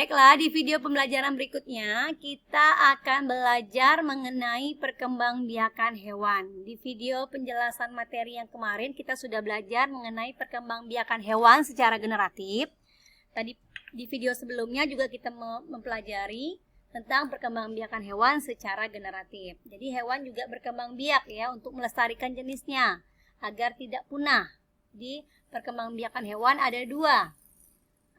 Baiklah, di video pembelajaran berikutnya kita akan belajar mengenai perkembangbiakan hewan. Di video penjelasan materi yang kemarin kita sudah belajar mengenai perkembangbiakan hewan secara generatif. Tadi di video sebelumnya juga kita mempelajari tentang perkembangbiakan hewan secara generatif. Jadi hewan juga berkembang biak ya untuk melestarikan jenisnya agar tidak punah. Di perkembangbiakan hewan ada dua.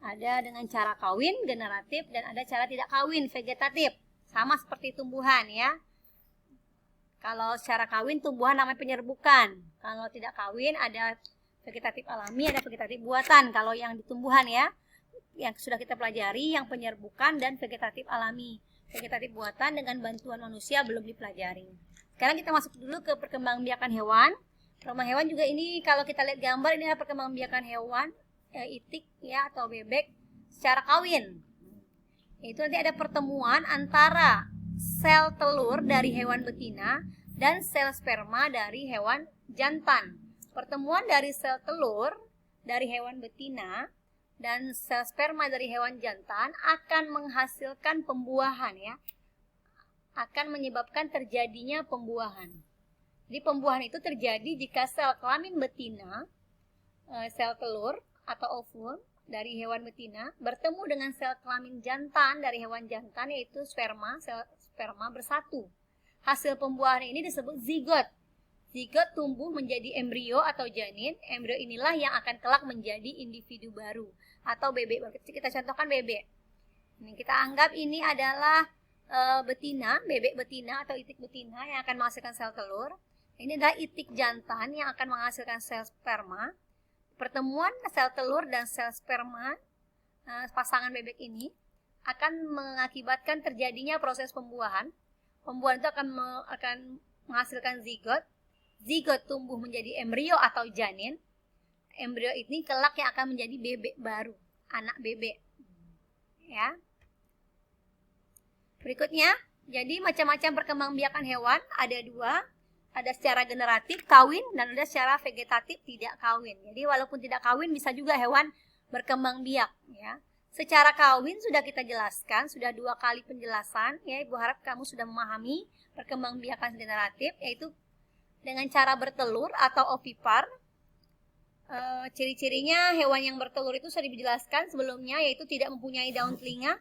Ada dengan cara kawin, generatif, dan ada cara tidak kawin, vegetatif. Sama seperti tumbuhan ya. Kalau secara kawin, tumbuhan namanya penyerbukan. Kalau tidak kawin, ada vegetatif alami, ada vegetatif buatan. Kalau yang di tumbuhan ya, yang sudah kita pelajari, yang penyerbukan dan vegetatif alami. Vegetatif buatan dengan bantuan manusia belum dipelajari. Sekarang kita masuk dulu ke perkembangbiakan hewan. Perkembangan hewan juga ini, kalau kita lihat gambar, ini adalah perkembangbiakan hewan. Itik ya atau bebek secara kawin. Itu nanti ada pertemuan antara sel telur dari hewan betina dan sel sperma dari hewan jantan. Pertemuan dari sel telur dari hewan betina dan sel sperma dari hewan jantan akan menghasilkan pembuahan ya. Akan menyebabkan terjadinya pembuahan. Jadi pembuahan itu terjadi jika sel kelamin betina, sel telur atau ovum dari hewan betina bertemu dengan sel kelamin jantan dari hewan jantan yaitu sperma, sel sperma bersatu. Hasil pembuahan ini disebut zigot. Zigot tumbuh menjadi embrio atau janin. Embrio inilah yang akan kelak menjadi individu baru atau bebek. Kita contohkan bebek. Ini kita anggap ini adalah betina, bebek betina atau itik betina yang akan menghasilkan sel telur. Ini adalah itik jantan yang akan menghasilkan sel sperma. Pertemuan sel telur dan sel sperma pasangan bebek ini akan mengakibatkan terjadinya proses pembuahan. Pembuahan itu akan menghasilkan zigot. Zigot tumbuh menjadi embrio atau janin. Embrio ini kelak yang akan menjadi bebek baru, anak bebek. Ya. Berikutnya, jadi macam-macam perkembangbiakan hewan ada dua. Ada secara generatif, kawin, dan ada secara vegetatif, tidak kawin. Jadi walaupun tidak kawin, bisa juga hewan berkembang biak. Ya. Secara kawin sudah kita jelaskan, sudah 2 kali penjelasan. Ya, Ibu harap kamu sudah memahami perkembangbiakan generatif, yaitu dengan cara bertelur atau ovipar. Ciri-cirinya hewan yang bertelur itu sudah dijelaskan sebelumnya, yaitu tidak mempunyai daun telinga,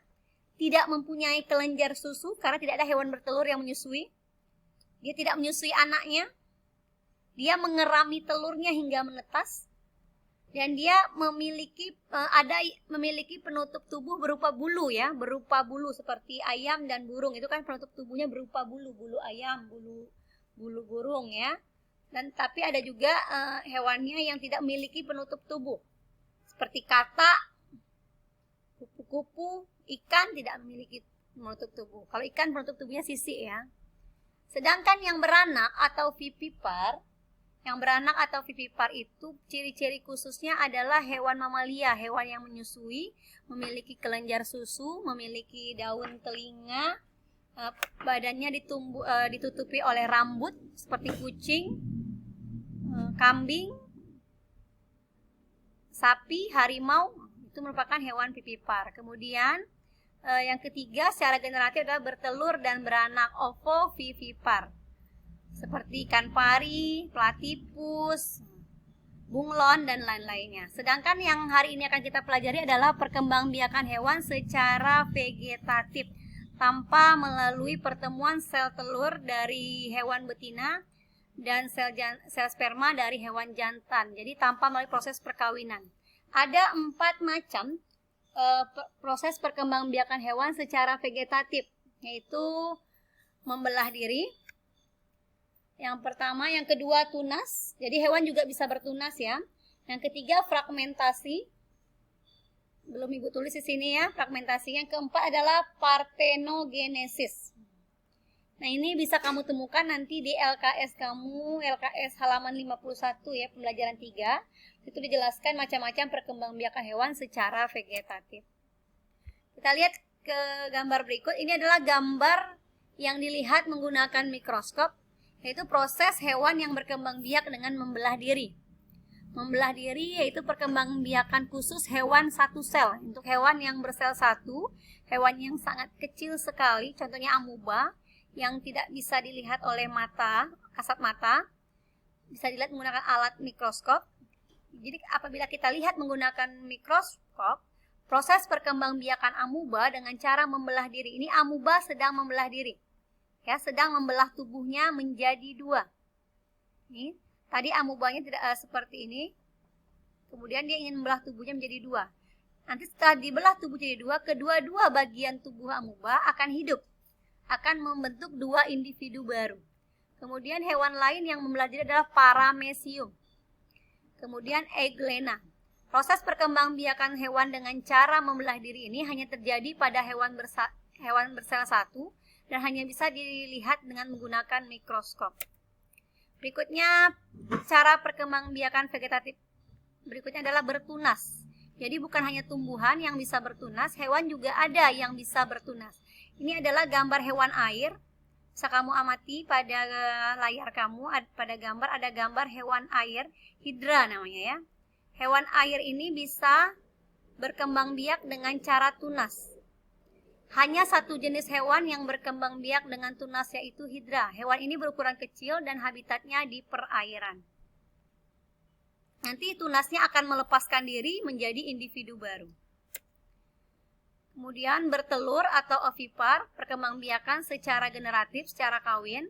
tidak mempunyai kelenjar susu, karena tidak ada hewan bertelur yang menyusui. Dia tidak menyusui anaknya. Dia mengerami telurnya hingga menetas. Dan dia memiliki penutup tubuh berupa bulu ya, berupa bulu seperti ayam dan burung. Itu kan penutup tubuhnya berupa bulu, bulu ayam, bulu burung ya. Dan tapi ada juga hewannya yang tidak memiliki penutup tubuh. Seperti katak, kupu-kupu, ikan tidak memiliki penutup tubuh. Kalau ikan penutup tubuhnya sisik ya. Sedangkan yang beranak atau vivipar itu ciri-ciri khususnya adalah hewan mamalia, hewan yang menyusui, memiliki kelenjar susu, memiliki daun telinga, badannya ditutupi oleh rambut seperti kucing, kambing, sapi, harimau, itu merupakan hewan vivipar. Kemudian yang ketiga secara generatif adalah bertelur dan beranak, ovovivipar. Seperti ikan pari, platipus, bunglon, dan lain-lainnya. Sedangkan yang hari ini akan kita pelajari adalah perkembangbiakan hewan secara vegetatif tanpa melalui pertemuan sel telur dari hewan betina dan sel sperma dari hewan jantan. Jadi tanpa melalui proses perkawinan. Ada 4 macam proses perkembangbiakan hewan secara vegetatif, yaitu membelah diri. Yang pertama, yang kedua tunas. Jadi hewan juga bisa bertunas ya. Yang ketiga fragmentasi. Belum Ibu tulis di sini ya, fragmentasi. Yang keempat adalah parthenogenesis. Nah, ini bisa kamu temukan nanti di LKS kamu, LKS halaman 51 ya, pembelajaran 3. Itu dijelaskan macam-macam perkembangbiakan hewan secara vegetatif. Kita lihat ke gambar berikut. Ini adalah gambar yang dilihat menggunakan mikroskop, yaitu proses hewan yang berkembang biak dengan membelah diri. Membelah diri yaitu perkembangbiakan khusus hewan satu sel. Untuk hewan yang bersel satu, hewan yang sangat kecil sekali, contohnya amuba, yang tidak bisa dilihat oleh mata, kasat mata, bisa dilihat menggunakan alat mikroskop. Jadi apabila kita lihat menggunakan mikroskop, proses perkembangbiakan amuba dengan cara membelah diri. Ini amuba sedang membelah diri. Ya, sedang membelah tubuhnya menjadi dua. Ini tadi amubanya tidak seperti ini. Kemudian dia ingin membelah tubuhnya menjadi dua. Nanti setelah dibelah tubuh jadi dua, kedua-dua bagian tubuh amuba akan hidup. Akan membentuk dua individu baru. Kemudian hewan lain yang membelah diri adalah paramecium. Kemudian euglena. Proses perkembangbiakan hewan dengan cara membelah diri ini hanya terjadi pada hewan bersel satu dan hanya bisa dilihat dengan menggunakan mikroskop. Berikutnya, cara perkembangbiakan vegetatif berikutnya adalah bertunas. Jadi bukan hanya tumbuhan yang bisa bertunas, hewan juga ada yang bisa bertunas. Ini adalah gambar hewan air. Bisa kamu amati pada layar kamu, pada gambar ada gambar hewan air, hidra namanya ya. Hewan air ini bisa berkembang biak dengan cara tunas. Hanya satu jenis hewan yang berkembang biak dengan tunas yaitu hidra. Hewan ini berukuran kecil dan habitatnya di perairan. Nanti tunasnya akan melepaskan diri menjadi individu baru. Kemudian bertelur atau ovipar, perkembangbiakan secara generatif, secara kawin.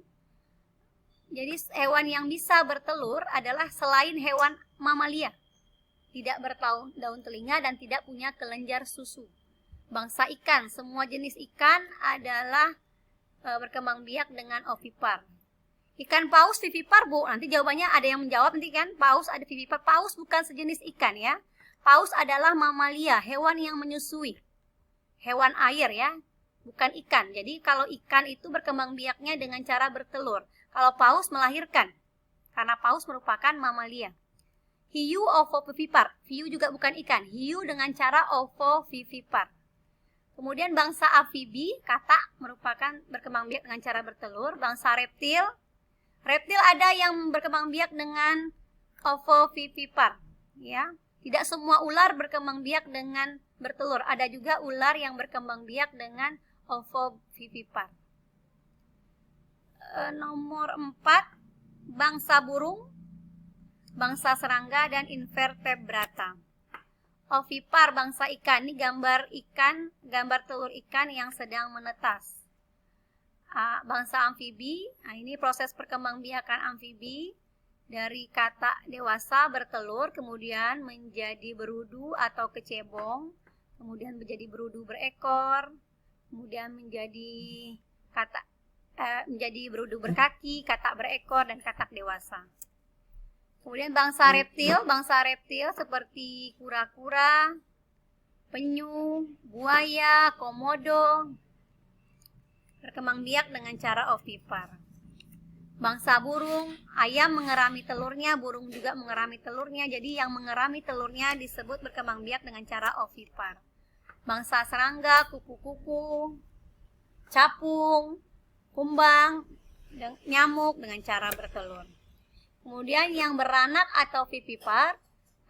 Jadi hewan yang bisa bertelur adalah selain hewan mamalia. Tidak berdaun telinga dan tidak punya kelenjar susu. Bangsa ikan, semua jenis ikan adalah berkembang biak dengan ovipar. Ikan paus vivipar, Bu. Nanti jawabannya ada yang menjawab nanti kan. Paus ada vivipar. Paus bukan sejenis ikan ya. Paus adalah mamalia, hewan yang menyusui. Hewan air ya, bukan ikan. Jadi kalau ikan itu berkembang biaknya dengan cara bertelur. Kalau paus melahirkan. Karena paus merupakan mamalia. Hiu ovovivipar. Hiu juga bukan ikan. Hiu dengan cara ovovivipar. Kemudian bangsa amfibi, katak merupakan berkembang biak dengan cara bertelur. Bangsa reptil, reptil ada yang berkembang biak dengan ovovivipar. Ya, tidak semua ular berkembang biak dengan bertelur. Ada juga ular yang berkembang biak dengan ovovivipar. Nomor 4, bangsa burung, bangsa serangga dan invertebrata. Ovipar bangsa ikan, ini gambar ikan, gambar telur ikan yang sedang menetas. Bangsa amfibi, nah ini proses perkembangbiakan amfibi dari katak dewasa bertelur, kemudian menjadi berudu atau kecebong, kemudian menjadi berudu berekor, kemudian menjadi berudu berkaki, katak berekor dan katak dewasa. Kemudian bangsa reptil seperti kura-kura, penyu, buaya, komodo berkembang biak dengan cara ovipar. Bangsa burung, ayam mengerami telurnya, burung juga mengerami telurnya. Jadi yang mengerami telurnya disebut berkembang biak dengan cara ovipar. Bangsa serangga, kupu-kupu, capung, kumbang, dan nyamuk dengan cara bertelur. Kemudian yang beranak atau vivipar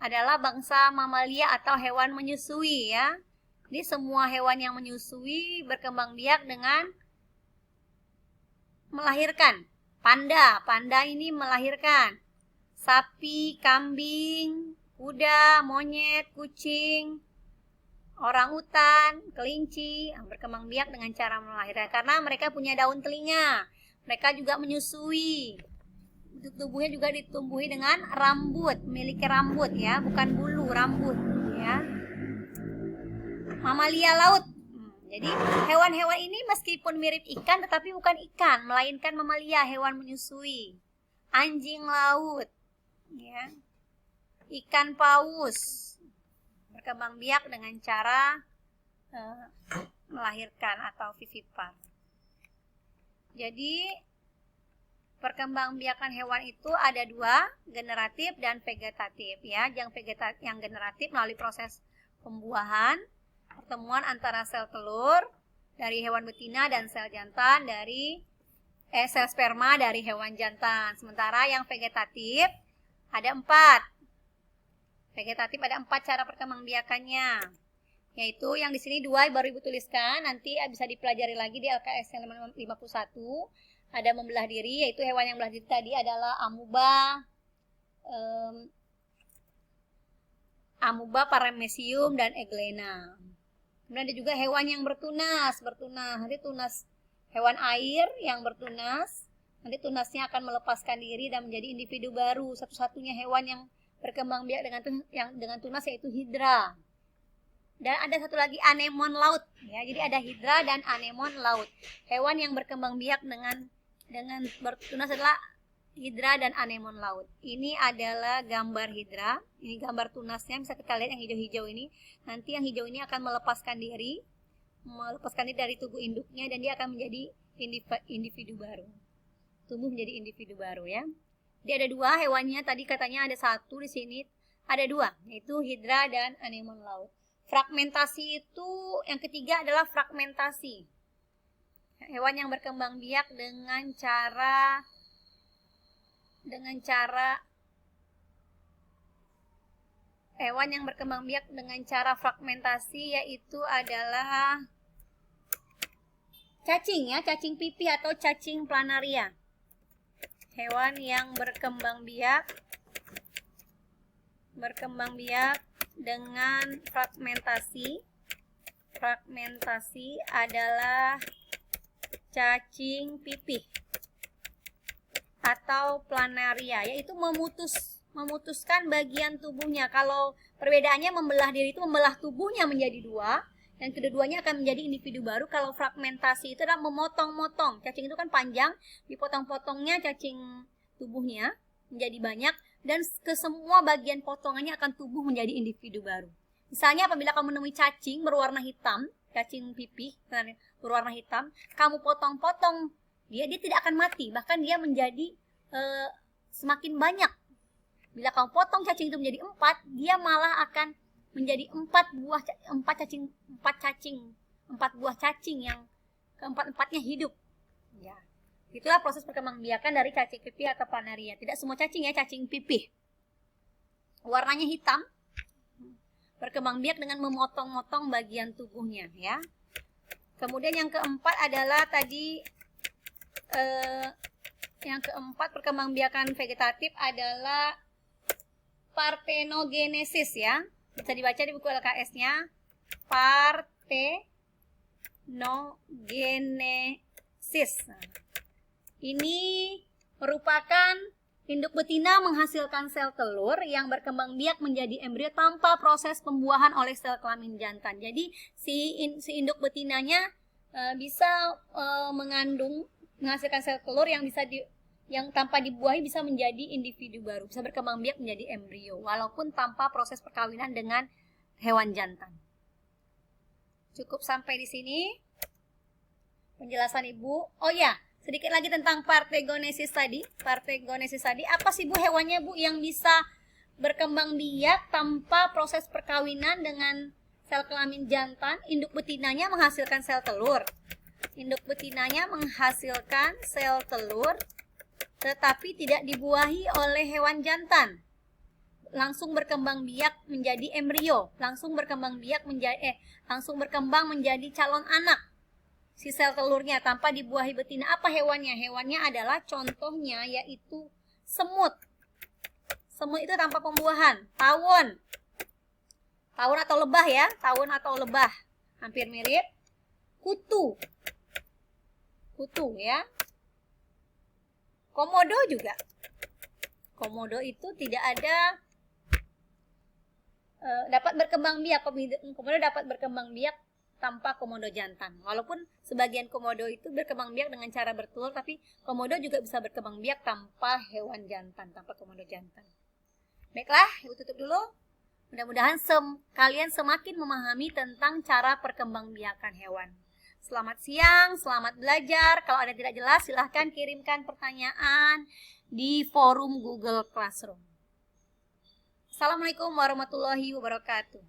adalah bangsa mamalia atau hewan menyusui ya. Ini semua hewan yang menyusui berkembang biak dengan melahirkan. Panda ini melahirkan. Sapi, kambing, kuda, monyet, kucing, orangutan, kelinci berkembang biak dengan cara melahirkan karena mereka punya daun telinga. Mereka juga menyusui. Tubuhnya juga ditumbuhi dengan rambut, memiliki rambut ya, bukan bulu, rambut ya. Mamalia laut. Jadi hewan-hewan ini meskipun mirip ikan tetapi bukan ikan, melainkan mamalia, hewan menyusui. Anjing laut ya. Ikan paus berkembang biak dengan cara melahirkan atau vivipar. Jadi perkembangbiakan hewan itu ada dua, generatif dan vegetatif ya. Yang generatif melalui proses pembuahan, pertemuan antara sel telur dari hewan betina dan sel jantan dari sel sperma dari hewan jantan. Sementara yang vegetatif ada 4. Vegetatif ada 4 cara perkembangbiakannya. Yaitu yang di sini 2 baru Ibu tuliskan, nanti bisa dipelajari lagi di LKS yang 51. Ada membelah diri, yaitu hewan yang membelah diri tadi adalah amuba, paramecium, dan eglena. Kemudian ada juga hewan yang bertunas. Nanti tunas hewan air yang bertunas. Nanti tunasnya akan melepaskan diri dan menjadi individu baru. Satu-satunya hewan yang berkembang biak dengan tunas yaitu hidra. Dan ada satu lagi anemon laut. Ya, jadi ada hidra dan anemon laut. Hewan yang berkembang biak dengan bertunas adalah hidra dan anemon laut. Ini adalah gambar hidra. Ini gambar tunasnya. Bisa kita lihat yang hijau-hijau ini. Nanti yang hijau ini akan melepaskan diri dari tubuh induknya dan dia akan menjadi individu baru. Tumbuh menjadi individu baru ya. Jadi ada 2 hewannya. Tadi katanya ada 1, di sini ada 2, yaitu hidra dan anemon laut. Fragmentasi itu yang ketiga adalah fragmentasi. Hewan yang berkembang biak dengan cara fragmentasi yaitu adalah cacing ya, cacing pipih atau cacing planaria. Hewan yang berkembang biak dengan fragmentasi adalah cacing pipih atau planaria, yaitu memutuskan bagian tubuhnya. Kalau perbedaannya membelah diri itu membelah tubuhnya menjadi 2 dan kedua-duanya akan menjadi individu baru. Kalau fragmentasi itu adalah memotong-motong. Cacing itu kan panjang, dipotong-potongnya cacing tubuhnya menjadi banyak dan ke semua bagian potongannya akan tumbuh menjadi individu baru. Misalnya apabila kamu menemui cacing berwarna hitam, cacing pipih berwarna hitam, kamu potong-potong dia tidak akan mati, bahkan dia menjadi semakin banyak. Bila kamu potong cacing itu menjadi 4, dia malah akan menjadi 4 buah cacing yang keempat-empatnya hidup. Ya. Itulah proses perkembangbiakan dari cacing pipih atau planaria. Tidak semua cacing ya, cacing pipih. Warnanya hitam. Berkembang biak dengan memotong-motong bagian tubuhnya ya. Kemudian yang keempat adalah tadi perkembangbiakan vegetatif adalah parthenogenesis ya. Bisa dibaca di buku LKS-nya. Parthenogenesis. Ini merupakan induk betina menghasilkan sel telur yang berkembang biak menjadi embrio tanpa proses pembuahan oleh sel kelamin jantan. Jadi si induk betinanya bisa menghasilkan sel telur yang tanpa dibuahi bisa menjadi individu baru, bisa berkembang biak menjadi embrio walaupun tanpa proses perkawinan dengan hewan jantan. Cukup sampai di sini penjelasan Ibu. Oh ya, sedikit lagi tentang parthenogenesis tadi. Apa sih Bu hewannya Bu yang bisa berkembang biak tanpa proses perkawinan dengan sel kelamin jantan? Induk betinanya menghasilkan sel telur. Tetapi tidak dibuahi oleh hewan jantan. Langsung berkembang biak menjadi embrio, langsung berkembang menjadi calon anak. Si sel telurnya tanpa dibuahi betina. Apa hewannya? Hewannya adalah contohnya yaitu semut. Semut itu tanpa pembuahan. Tawon atau lebah ya, hampir mirip. Kutu ya. Komodo juga. Komodo itu tidak ada dapat berkembang biak. Komodo dapat berkembang biak tanpa komodo jantan. Walaupun sebagian komodo itu berkembang biak dengan cara bertelur, tapi komodo juga bisa berkembang biak tanpa hewan jantan, tanpa komodo jantan. Baiklah, Ibu tutup dulu. Mudah-mudahan kalian semakin memahami tentang cara perkembangbiakan hewan. Selamat siang, selamat belajar. Kalau ada yang tidak jelas, silahkan kirimkan pertanyaan di forum Google Classroom. Assalamualaikum warahmatullahi wabarakatuh.